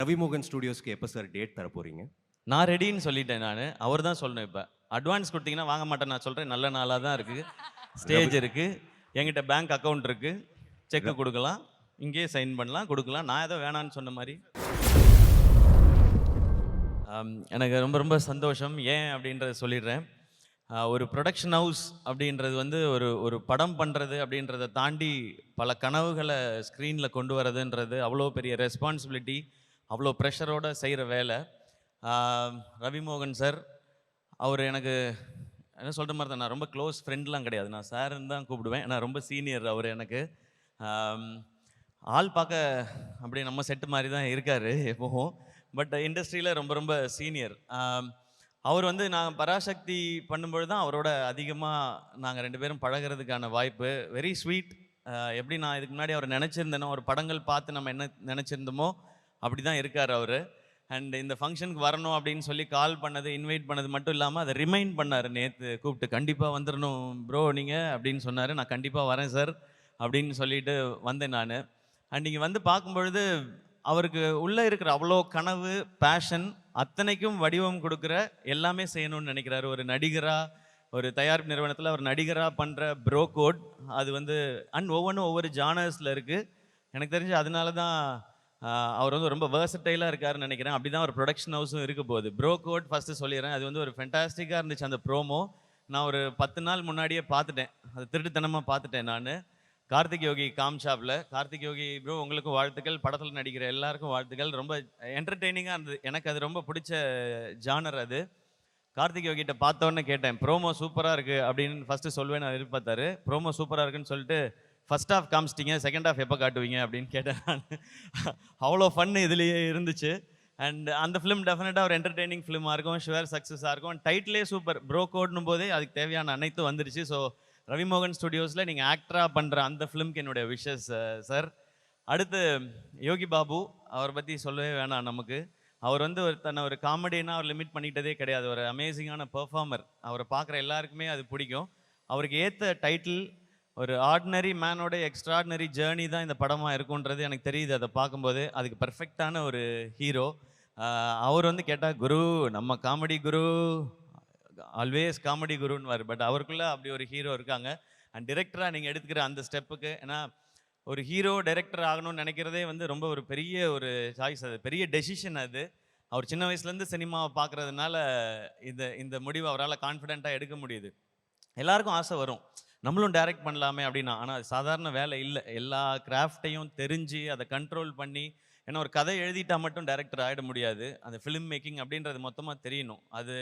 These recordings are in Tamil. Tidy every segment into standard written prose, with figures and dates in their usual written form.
ரவிமோகன் ஸ்டுடியோஸ்க்கு எப்போ சார் டேட் தர போறீங்க? நான் ரெடின்னு சொல்லிட்டேன் நானு. அவர் தான் சொல்லணும் இப்ப. அட்வான்ஸ் குடுத்தீங்கன்னா வாங்க மாட்டேன் நான் சொல்றேன். நல்ல நாளா தான் இருக்கு. ரவி ஸ்டேஜ் இருக்கு. என்கிட்ட பேங்க் அக்கவுண்ட் இருக்கு. செக் ர குடுக்கலாம். இங்கேயே சைன் பண்ணலாம், குடுக்கலாம். நான் ஏதோ வேணான்னு சொன்ன மாரி. எனக்கு ரொம்ப ரொம்ப சந்தோஷம். ஏன் அப்படின்றத சொல்லிடுறேன். ஒரு புரொடக்ஷன் ஹவுஸ் அப்படின்றது வந்து ஒரு ஒரு படம் பண்ணுறது அப்படின்றத தாண்டி பல கனவுகளை ஸ்க்ரீனில் கொண்டு வரதுன்றது அவ்வளோ பெரிய ரெஸ்பான்சிபிலிட்டி, அவ்வளோ ப்ரெஷரோட செய்கிற வேலை. ரவிமோகன் சார், அவர் எனக்கு என்ன சொல்கிற மாதிரி தான், நான் ரொம்ப க்ளோஸ் ஃப்ரெண்ட்லாம் கிடையாது, நான் சாருன்னு தான் கூப்பிடுவேன். நான் ரொம்ப சீனியர் அவர் எனக்கு. ஆம், ஆள் பார்க்க அப்படியே நம்ம செட்டு மாதிரி தான் இருக்கார் எப்போவும். பட் இண்டஸ்ட்ரியில் ரொம்ப ரொம்ப சீனியர். அவர் வந்து நான் பராசக்தி பண்ணும்பொழுது தான் அவரோட அதிகமாக நாங்கள் 2 பேரும் பழகிறதுக்கான வாய்ப்பு. Very sweet. எப்படி நான் இதுக்கு முன்னாடி அவர் நினச்சிருந்தேனோ, ஒரு படங்கள் பார்த்து நம்ம என்ன நினச்சிருந்தோமோ அப்படி தான் இருக்கார் அவர். அண்ட் இந்த ஃபங்க்ஷனுக்கு வரணும் அப்படின்னு சொல்லி கால் பண்ணது, இன்வைட் பண்ணது மட்டும் இல்லாமல் அதை ரிமைண்ட் பண்ணார். நேற்று கூப்பிட்டு கண்டிப்பாக வந்துடணும் ப்ரோ நீங்கள் அப்படின்னு சொன்னார். நான் கண்டிப்பாக வரேன் சார் அப்படின்னு சொல்லிட்டு வந்தேன் நான். அண்ட் நீங்கள் வந்து பார்க்கும்பொழுது அவருக்கு உள்ளே இருக்கிற அவ்வளோ கனவு, பேஷன் அத்தனைக்கும் வடிவம் கொடுக்குற, எல்லாமே செய்யணும்னு நினைக்கிறாரு. ஒரு நடிகராக, ஒரு தயாரிப்பு நிறுவனத்தில் ஒரு நடிகராக பண்ணுற ப்ரோ கோட் அது வந்து அண்ட் ஒவ்வொன்றும் ஒவ்வொரு ஜானர்ஸில் இருக்குது. எனக்கு தெரிஞ்சு அதனால தான் அவர் வந்து ரொம்ப வேர்சடைலாக இருக்காருன்னு நினைக்கிறேன். அப்படி தான் ஒரு ப்ரொடக்ஷன் ஹவுஸும் இருக்க போகுது. ப்ரோ கோட் ஃபஸ்ட்டு சொல்லிடுறேன், அது வந்து ஒரு ஃபென்டாஸ்டிக்காக இருந்துச்சு அந்த ப்ரோமோ. நான் ஒரு 10 நாள் முன்னாடியே பார்த்துட்டேன், அது திருட்டுத்தனமாக பார்த்துட்டேன் நான். கார்த்திக் யோகி காம்ஷாப்பில். கார்த்திக் யோகி ப்ரோ உங்களுக்கு வாழ்த்துக்கள், படத்தில் நடிக்கிற எல்லாருக்கும் வாழ்த்துக்கள். ரொம்ப என்டர்டெய்னிங்காக இருந்தது, எனக்கு அது ரொம்ப பிடிச்ச ஜானர் அது. கார்த்திக் யோகிட்ட பார்த்தோன்னே கேட்டேன், ப்ரோமோ சூப்பராக இருக்குது அப்படின்னு ஃபஸ்ட்டு சொல்லுவேன் நான் எதிர்பார்த்தாரு. ப்ரோமோ சூப்பராக இருக்குன்னு சொல்லிட்டு ஃபஸ்ட் ஹாஃப் காமிச்சிட்டிங்க, செகண்ட் ஹாஃப் எப்போ காட்டுவீங்க அப்படின்னு கேட்டேன் நான். அவ்வளோ ஃபன் இதுலேயே இருந்துச்சு. அண்ட் அந்த ஃபிலிம் டெஃபினட்டாக ஒரு என்டர்டெய்னிங் ஃபிலிமாக இருக்கும், ஷுவர் சக்ஸஸாக இருக்கும். டைட்டிலே சூப்பர், ப்ரோ கோட்னும் போதே அதுக்கு தேவையான அனைத்தும் வந்துருச்சு. ஸோ ரவிமோகன் ஸ்டுடியோஸில் நீங்கள் ஆக்டராக பண்ணுற அந்த ஃபிலிம்க்கு என்னுடைய விஷஸ் சார். அடுத்து யோகி பாபு, அவரை பற்றி சொல்லவே வேணாம் நமக்கு. அவர் வந்து தன்னை ஒரு காமெடினா அவர் லிமிட் பண்ணிக்கிட்டதே கிடையாது. ஒரு அமேசிங்கான பெர்ஃபார்மர். அவரை பார்க்குற எல்லாருக்குமே அது பிடிக்கும். அவருக்கு ஏற்ற டைட்டில் ஒரு ஆர்டினரி மேனோட எக்ஸ்ட்ராடினரி ஜேர்னி தான் இந்த படமாக இருக்குன்றது எனக்கு தெரியுது அதை பார்க்கும்போது. அதுக்கு பர்ஃபெக்டான ஒரு ஹீரோ. அவர் வந்து கேட்டால் குரு, நம்ம காமெடி குரு, ஆல்வேஸ் காமெடி குருன்னுவார். பட் அவருக்குள்ளே அப்படி ஒரு ஹீரோ இருக்காங்க. அண்ட் டிரெக்டராக நீங்கள் எடுத்துக்கிற அந்த ஸ்டெப்புக்கு, ஏன்னா ஒரு ஹீரோ டைரக்டர் ஆகணும்னு நினைக்கிறதே வந்து ரொம்ப ஒரு பெரிய ஒரு சாய்ஸ், அது பெரிய டெசிஷன் அது. அவர் சின்ன வயசுலேருந்து சினிமாவை பார்க்குறதுனால இந்த இந்த முடிவை அவரால் கான்ஃபிடென்ட்டாக எடுக்க முடியுது. எல்லாருக்கும் ஆசை வரும், நம்மளும் டைரக்ட் பண்ணலாமே அப்படின்னா. ஆனால் அது சாதாரண வேலை இல்லை. எல்லா கிராஃப்டையும் தெரிஞ்சு அதை கண்ட்ரோல் பண்ணி, ஏன்னா ஒரு கதை எழுதிட்டா மட்டும் டைரக்டர் ஆகிட முடியாது. அந்த ஃபிலிம் மேக்கிங் அப்படின்றது மொத்தமாக தெரியணும். அது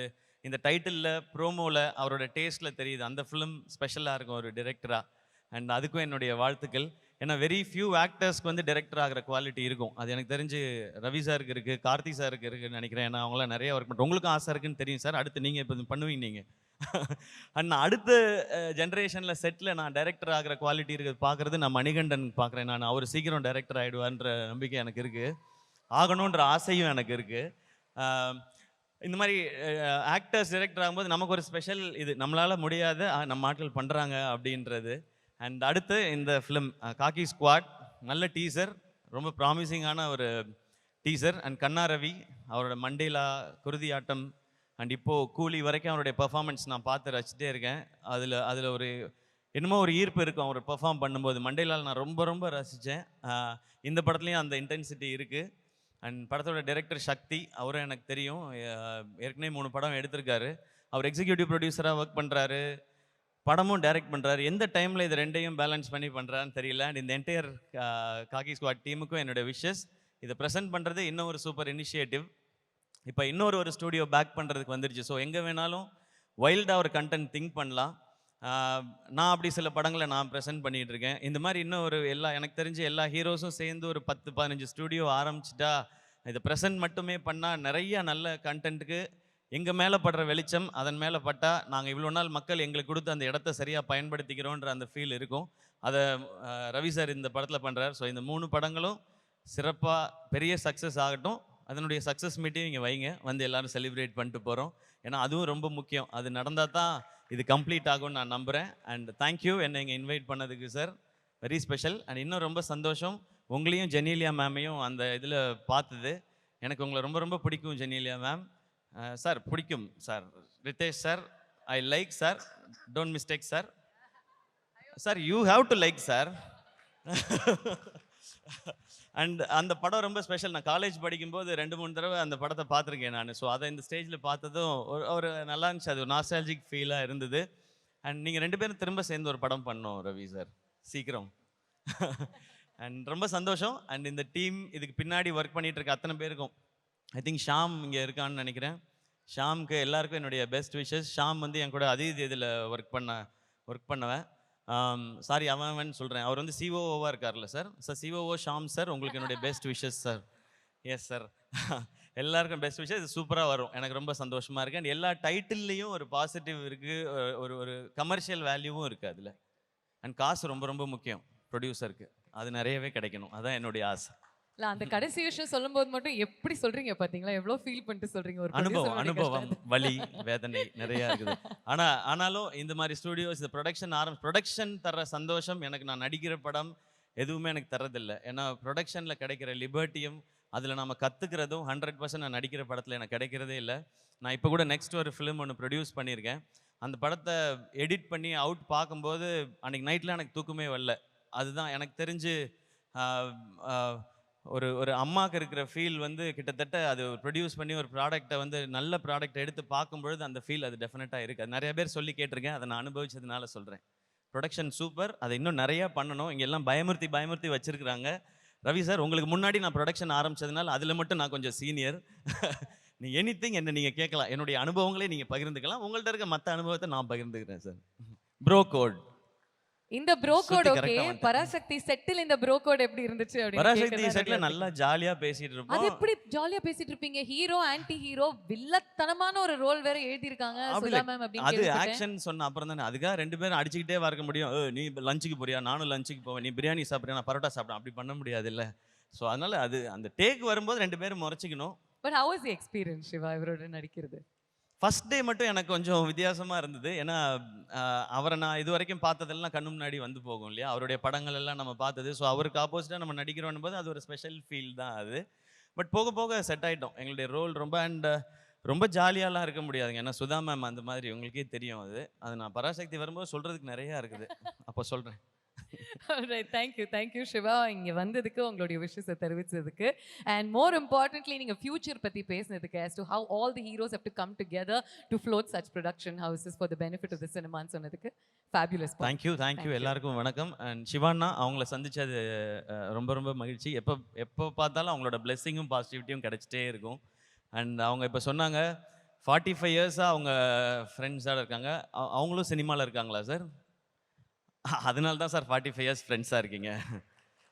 இந்த டைட்டிலில், ப்ரோமோவில், அவரோட டேஸ்ட்டில் தெரியுது. அந்த ஃபிலிம் ஸ்பெஷலாக இருக்கும் ஒரு டிரெக்டராக. அண்ட் அதுக்கும் என்னுடைய வாழ்த்துக்கள். ஏன்னா வெரி ஃபியூ ஆக்டர்ஸ்க்கு வந்து டைரக்டர் ஆகிற குவாலிட்டி இருக்கும். அது எனக்கு தெரிஞ்சு ரவி சாருக்கு இருக்குது, கார்த்திக் சாருக்கு இருக்குதுன்னு நினைக்கிறேன். ஏன்னா அவங்களாம் நிறைய ஒர்க் பண்ணுறோம். உங்களுக்கும் ஆசை இருக்குன்னு தெரியும் சார். அடுத்து நீங்கள் இப்போ பண்ணுவீங்க நீங்கள். அண்ட் அடுத்த ஜென்ரேஷனில் செட்டில் நான் டைரக்டர் ஆகிற குவாலிட்டி இருக்குது பார்க்குறது நான் மணிகண்டன் பார்க்குறேன். நான் அவர் சீக்கிரம் டைரக்டர் ஆகிடுவார்ன்ற நம்பிக்கை எனக்கு இருக்குது, ஆகணுன்ற ஆசையும் எனக்கு இருக்குது. இந்த மாதிரி ஆக்டர்ஸ் டைரக்டர் ஆகும்போது நமக்கு ஒரு ஸ்பெஷல் இது, நம்மளால் முடியாத நம்ம ஆட்கள் பண்ணுறாங்க அப்படின்றது. அண்ட் அடுத்து இந்த ஃபிலிம் காக்கி ஸ்குவாட், நல்ல டீசர், ரொம்ப ப்ராமிசிங்கான ஒரு டீசர். அண்ட் கண்ணா ரவி, அவரோட மண்டேலா, குருதி ஆட்டம், அண்ட் இப்போது கூலி வரைக்கும் அவருடைய பெர்ஃபார்மன்ஸ் நான் பார்த்து ரசிச்சிட்டே இருக்கேன். அதில் ஒரு என்னமோ ஒரு ஈர்ப்பு இருக்கும் அவர் பெர்ஃபார்ம் பண்ணும்போது. மண்டேலாவில் நான் ரொம்ப ரொம்ப ரசித்தேன். இந்த படத்துலையும் அந்த இன்டென்சிட்டி இருக்குது. அண்ட் படத்தோட டைரக்டர் சக்தி, அவரும் எனக்கு தெரியும், ஏற்கனவே 3 படம் எடுத்திருக்காரு. அவர் எக்ஸிக்யூட்டிவ் ப்ரொடியூசராக ஒர்க் பண்ணுறாரு, படமும் டைரக்ட் பண்ணுறாரு. எந்த டைமில் இது ரெண்டையும் பேலன்ஸ் பண்ணி பண்ணுறான்னு தெரியல. அண்ட் இந்த என்டையர் காக்கி ஸ்குவாட் டீமுக்கும் என்னோட விஷஸ். இதை ப்ரெசென்ட் பண்ணுறது இன்னும் ஒரு சூப்பர் இனிஷியேட்டிவ். இப்போ இன்னொரு ஸ்டூடியோ பேக் பண்ணுறதுக்கு வந்துருச்சு. ஸோ எங்கே வேணாலும் வைல்டாக ஒரு கண்டென்ட் திங்க் பண்ணலாம். நான் அப்படி சில படங்களை நான் ப்ரெசென்ட் பண்ணிகிட்டு இருக்கேன். இந்த மாதிரி இன்னும் ஒரு எனக்கு தெரிஞ்சு எல்லா ஹீரோஸும் சேர்ந்து ஒரு 10-15 ஸ்டூடியோ ஆரம்பிச்சிட்டா, இதை ப்ரெசென்ட் மட்டுமே பண்ணால் நிறைய நல்ல கண்டென்ட்டுக்கு எங்கள் மேலே படுற வெளிச்சம் அதன் மேலே பட்டால், நாங்கள் இவ்வளோ நாள் மக்கள் எங்களுக்கு கொடுத்து அந்த இடத்த சரியாக பயன்படுத்திக்கிறோன்ற அந்த ஃபீல் இருக்கும். அதை ரவி சார் இந்த படத்தில் பண்ணுறார். ஸோ இந்த 3 படங்களும் சிறப்பாக பெரிய சக்ஸஸ் ஆகட்டும். அதனுடைய சக்ஸஸ் மீட்டையும் இங்கே வைங்க, வந்து எல்லோரும் செலிப்ரேட் பண்ணிட்டு போகிறோம். ஏன்னா அதுவும் ரொம்ப முக்கியம். அது நடந்தால் தான் இது கம்ப்ளீட் ஆகும்னு நான் நம்புகிறேன். அண்ட் தேங்க்யூ என்னை இங்கே இன்வைட் பண்ணதுக்கு சார், வெரி ஸ்பெஷல். அண்ட் இன்னும் ரொம்ப சந்தோஷம் உங்களையும் ஜெனீலியா மேமையும் அந்த இதில் பார்த்தது. எனக்கு உங்களை ரொம்ப ரொம்ப பிடிக்கும் ஜெனிலியா மேம். சார் பிடிக்கும் sir. Ritesh sir, I like sir, don't mistake sir. Sir you have to like sir. And அந்த படம் ரொம்ப ஸ்பெஷல். நான் காலேஜ் படிக்கும்போது 2-3 தடவை அந்த படத்தை பார்த்துருக்கேன் நான். ஸோ அதை இந்த ஸ்டேஜில் பார்த்ததும் ஒரு நல்லா இருந்துச்சு. அது ஒரு நாஸ்டாலஜிக் ஃபீலாக இருந்தது. அண்ட் நீங்கள் 2 பேரும் திரும்ப சேர்ந்து ஒரு படம் பண்ணோம் ரவி சார், சீக்கிரம். அண்ட் ரொம்ப சந்தோஷம். அண்ட் இந்த டீம் இதுக்கு பின்னாடி ஒர்க் பண்ணிட்டு இருக்க அத்தனை பேருக்கும், ஐ திங்க் ஷாம் இங்கே இருக்கான்னு நினைக்கிறேன். ஷாம்க்கு எல்லாருக்கும் என்னுடைய பெஸ்ட் விஷஸ். ஷாம் வந்து என் கூட அதீத் இதில் ஒர்க் பண்ணவன். சாரி அவன் சொல்கிறேன். அவர் வந்து சிஓஓவாக இருக்கார்ல sir. Sir COO Sham sir, உங்களுக்கு என்னுடைய best wishes sir. Yes sir. எல்லாருக்கும் பெஸ்ட் விஷஸ். இது சூப்பராக வரும். எனக்கு ரொம்ப சந்தோஷமாக இருக்குது. அண்ட் எல்லா டைட்டில்லையும் ஒரு பாசிட்டிவ் இருக்குது, ஒரு கமர்ஷியல் வேல்யூவும் இருக்குது அதில். அண்ட் காசு ரொம்ப ரொம்ப முக்கியம் ப்ரொடியூசருக்கு. அது நிறையவே கிடைக்கணும். அதான் என்னுடைய ஆசை. இல்ல அந்த கடைசி விஷயம் சொல்லும்போது மட்டும் எப்படி சொல்றீங்க பாத்தீங்களா? எவ்வளவு ஃபீல் பண்ணிட்டு சொல்றீங்க ஒரு அனுபவம், வலி, வேதனை நிறைய இருக்குது. ஆனாலும் இந்த மாதிரி ஸ்டூடியோஸ், இந்த ப்ரொடக்ஷன் தர்ற சந்தோஷம் எனக்கு நான் நடிக்கிற படம் எதுவுமே எனக்கு தரதில்லை. ஏன்னா ப்ரொடக்ஷனில் கிடைக்கிற லிபர்ட்டியும் அதில் நம்ம கற்றுக்கிறதும் 100% நான் நடிக்கிற படத்தில் எனக்கு கிடைக்கிறதே இல்லை. நான் இப்போ கூட நெக்ஸ்ட் ஒரு ஃபிலிம் ஒன்று ப்ரொடியூஸ் பண்ணியிருக்கேன். அந்த படத்தை எடிட் பண்ணி அவுட் பார்க்கும்போது அன்றைக்கி நைட்டில் எனக்கு தூக்கமே வரல. அதுதான் எனக்கு தெரிஞ்சு ஒரு அம்மாவுக்கு இருக்கிற ஃபீல் வந்து கிட்டத்தட்ட அது ப்ரொடியூஸ் பண்ணி ஒரு ப்ராடக்டை வந்து நல்ல ப்ராடக்டை எடுத்து பார்க்கும்பொழுது அந்த ஃபீல் அது டெஃபினட்டாக இருக்குது. அது நிறைய பேர் சொல்லி கேட்டிருக்கேன். அதை நான் அனுபவிச்சதுனால சொல்கிறேன். Production super. அதை இன்னும் நிறையா பண்ணணும். இங்கே எல்லாம் பயமுறுத்தி வச்சுருக்குறாங்க. ரவி சார், உங்களுக்கு முன்னாடி நான் ப்ரொடக்ஷன் ஆரம்பித்ததுனால அதில் மட்டும் நான் கொஞ்சம் சீனியர். நீ எனிதிங் என்ன நீங்கள் கேட்கலாம். என்னுடைய அனுபவங்களே நீங்கள் பகிர்ந்துக்கலாம். உங்கள்கிட்ட இருக்க மற்ற அனுபவத்தை நான் பகிர்ந்துக்கிறேன் சார். ப்ரோ கோட், இந்த ப்ரோ கோட் ஓகே. பராசக்தி செட்டில் இந்த ப்ரோ கோட் எப்படி இருந்துச்சு அப்படி? பராசக்தி செட்ல நல்லா ஜாலியா பேசிட்டு இருப்போம். அது எப்படி ஜாலியா பேசிட்டு இருப்பீங்க? ஹீரோ ஆன்டி ஹீரோ வில்லத்தனமான ஒரு ரோல் வேற எழுதி இருக்காங்க சுதா மேம் அப்படி. அது ஆக்ஷன் சொன்ன அப்புறம் தானே. அதுக்காக 2 பேரும் அடிச்சுக்கிட்டே வர முடியும். நீ லஞ்சுக்கு போறியா, நானும் லஞ்சுக்கு போவேன், நீ பிரியாணி சாப்பிட்றியா, நான் பரோட்டா சாப்பிட்றேன், அப்படி பண்ண முடியாது இல்ல. ஸோ அதனால அது அந்த டேக் வரும்போது 2 பேரும் முறைச்சிக்கணும். But how was the experience Siva இவரோட நடிக்கிறது? ஃபர்ஸ்ட் டே மட்டும் எனக்கு கொஞ்சம் வித்தியாசமாக இருந்தது. ஏன்னா அவரை நான் இது வரைக்கும் பார்த்ததெல்லாம் கண்ணு முன்னாடி வந்து போகும் இல்லையா, அவருடைய படங்கள் எல்லாம் நம்ம பார்த்தது. ஸோ அவருக்கு ஆப்போசிட்டாக நம்ம நடிக்கிறோம் போது அது ஒரு ஸ்பெஷல் ஃபீல் தான் அது. பட் போக போக செட் ஆகிட்டோம். எங்களுடைய ரோல் ரொம்ப ரொம்ப ஜாலியாலாம் இருக்க முடியாதுங்க. ஏன்னா சுதா மேம் அந்த மாதிரி உங்களுக்கே தெரியும். அது நான் பராசக்தி வரும்போது சொல்கிறதுக்கு நிறையா இருக்குது. அப்போ சொல்கிறேன். தேங்க்யூ சிவா இங்கே வந்ததுக்கு, உங்களுடைய விஷயத்தை தெரிவித்ததுக்கு. அண்ட் மோர் இம்பார்ட்டன்ட்லி நீங்கள் ஃபியூச்சர் பற்றி பேசினதுக்கு, as to how all the heroes have to come together to float such production houses for the benefit of the cinema ன்னு சொன்னதுக்கு fabulous. தேங்க்யூ எல்லாருக்கும் வணக்கம். அண்ட் சிவானா அவங்கள சந்திச்சது ரொம்ப ரொம்ப மகிழ்ச்சி. எப்போ பார்த்தாலும் அவங்களோட பிளெஸ்ஸிங்கும் பாசிட்டிவிட்டியும் கிடைச்சிட்டே இருக்கும். அண்ட் அவங்க இப்போ சொன்னாங்க 45 இயர்ஸாக அவங்க ஃப்ரெண்ட்ஸாக இருக்காங்க. அவங்களும் சினிமாவில் இருக்காங்களா சார்? அதனால தான் சார் 45 இயர்ஸ் ஃப்ரெண்ட்ஸாக இருக்கீங்க.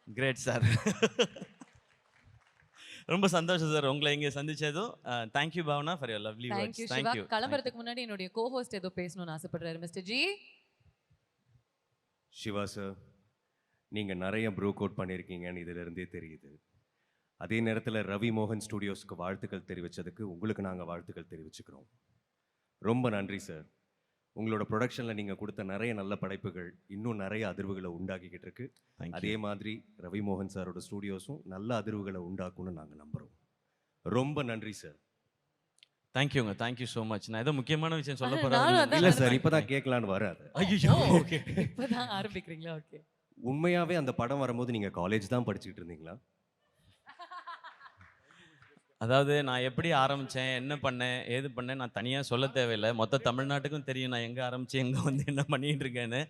Great sir. ரொம்ப சந்தோஷம் சார் உங்களை இங்கே சந்திச்சதும். Thank you Bhavana for your lovely words. Thank you. கிளம்புறதுக்கு முன்னாடி என்னுடைய கோஹோஸ்ட் ஏதோ பேசணும்னு ஆசைப்படுறாரு. Mister G. சிவா சார், நீங்கள் நிறைய ப்ரூ கோட் பண்ணியிருக்கீங்கன்னு இதிலிருந்தே தெரியுது. அதே நேரத்தில் ரவி மோகன் ஸ்டுடியோஸ்க்கு வாழ்த்துக்கள் தெரிவித்ததுக்கு உங்களுக்கு நாங்கள் வாழ்த்துக்கள் தெரிவிச்சுக்கிறோம். ரொம்ப நன்றி சார். உங்களோட ப்ரொடக்ஷனில் நீங்கள் கொடுத்த நிறைய நல்ல படைப்புகள் இன்னும் நிறைய அதிர்வுகளை உண்டாக்கிக்கிட்டு இருக்கு. அதே மாதிரி ரவி மோகன் சாரோட ஸ்டூடியோஸும் நல்ல அதிர்வுகளை உண்டாக்கும்னு நாங்கள் நம்புகிறோம். ரொம்ப நன்றி சார். தேங்க்யூங்க. Thank you so much. நான் ஏதோ முக்கியமான விஷயம் சொல்ல போகிறேன். இல்லை சார், இப்போ தான் கேட்கலான்னு வராது. ஐயோ, ஓகே, இப்போ தான் ஆரம்பிக்கிறீங்களா? ஓகே. உண்மையாகவே அந்த படம் வரும்போது நீங்கள் காலேஜ் தான் படிச்சுக்கிட்டு இருந்தீங்களா? அதாவது நான் எப்படி ஆரம்பித்தேன், என்ன பண்ணேன், ஏது பண்ணேன் நான் தனியாக சொல்ல தேவையில்லை. மொத்த தமிழ்நாட்டுக்கும் தெரியும் நான் எங்கே ஆரம்பித்து எங்கே வந்து என்ன பண்ணிகிட்டு இருக்கேன்னு.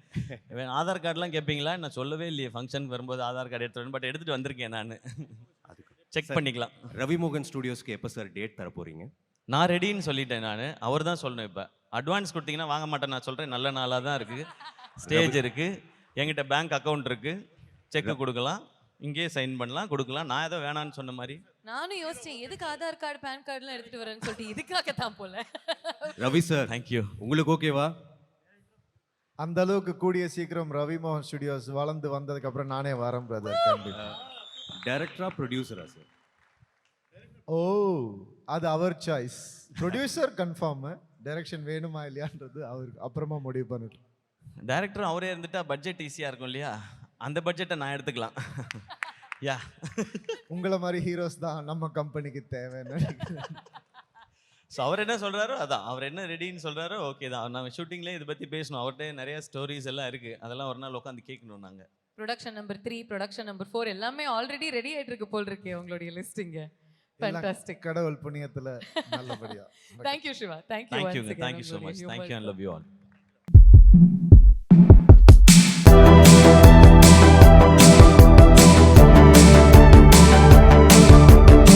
ஆதார் கார்டெலாம் கேட்பீங்களா? நான் சொல்லவே இல்லையே. ஃபங்க்ஷனுக்கு வரும்போது ஆதார் கார்டு எடுத்துகிட்டு பட் எடுத்துகிட்டு வந்திருக்கேன் நான். செக் பண்ணிக்கலாம். ரவி மோகன் ஸ்டுடியோஸ்க்கு எப்போ சார் டேட் தர போகிறீங்க? நான் ரெடின்னு சொல்லிட்டேன். நான் அவர் தான் சொல்லணும். இப்போ அட்வான்ஸ் கொடுத்தீங்கன்னா வாங்க மாட்டேன். நான் சொல்கிறேன், நல்ல நாளாக தான் இருக்குது. ஸ்டேஜ் இருக்குது, என்கிட்ட பேங்க் அக்கௌண்ட் இருக்குது, செக்கு கொடுக்கலாம், இங்கேயே சைன் பண்ணலாம், கொடுக்கலாம். நான் ஏதோ வேணான்னு சொன்ன மாதிரி நானும் யோசிச்சேன், எதுக்கு ஆதார் கார்டு பேன் கார்டுலாம் எடுத்துட்டு வரேன்னு சொல்லிட்டு இதுக்காக தான் போல. Ravi sir, thank you. உங்களுக்கு ஓகேவா? அந்த அளவுக்கு கூடிய சீக்கிரம் ரவி மோகன் ஸ்டுடியோஸ் வளர்ந்து வந்ததுக்கு அப்புறம் நானே வரேன் பிரதர். டைரக்டரா ப்ரொடியூசரா சார்? ஓ, அது அவர் சாய்ஸ். ப்ரொடியூசர் கன்ஃபார்ம், டைரக்ஷன் வேணுமா இல்லையான்றது அவருக்கு அப்புறமா முடிவு பண்ணிட்டு. டைரக்டர் அவரே இருந்துட்டா பட்ஜெட் ஈஸியாக இருக்கும் இல்லையா? அந்த பட்ஜெட்டை நான் எடுத்துக்கலாம். யா உங்களை மாதிரி ஹீரோஸ் தான் நம்ம கம்பெனிக்கு தேவைன்னு நினைக்கிறேன். ஸோ அவர் என்ன சொல்கிறாரோ அதான், அவர் என்ன ரெடின்னு சொல்கிறாரோ ஓகே தான். நாங்கள் ஷூட்டிங்லேயே இதை பற்றி பேசணும், அவர்கிட்ட நிறைய ஸ்டோரிஸ் எல்லாம் இருக்குது, அதெல்லாம் ஒரு நாள் உட்காந்து கேட்கணும் நாங்கள். ப்ரொடக்ஷன் நம்பர் 3, ப்ரொடக்ஷன் நம்பர் 4 எல்லாமே ஆல்ரெடி ரெடி ஆயிட்டு இருக்கு போல் இருக்கே உங்களுடைய லிஸ்டிங்க. எல்லாம் ஃபேண்டாஸ்டிக். கடவுள் புண்ணியத்துல நல்லபடியா. தேங்க்யூ சிவா. தேங்க்யூ தேங்க்யூங்க, thank you so much, thank you and love you all.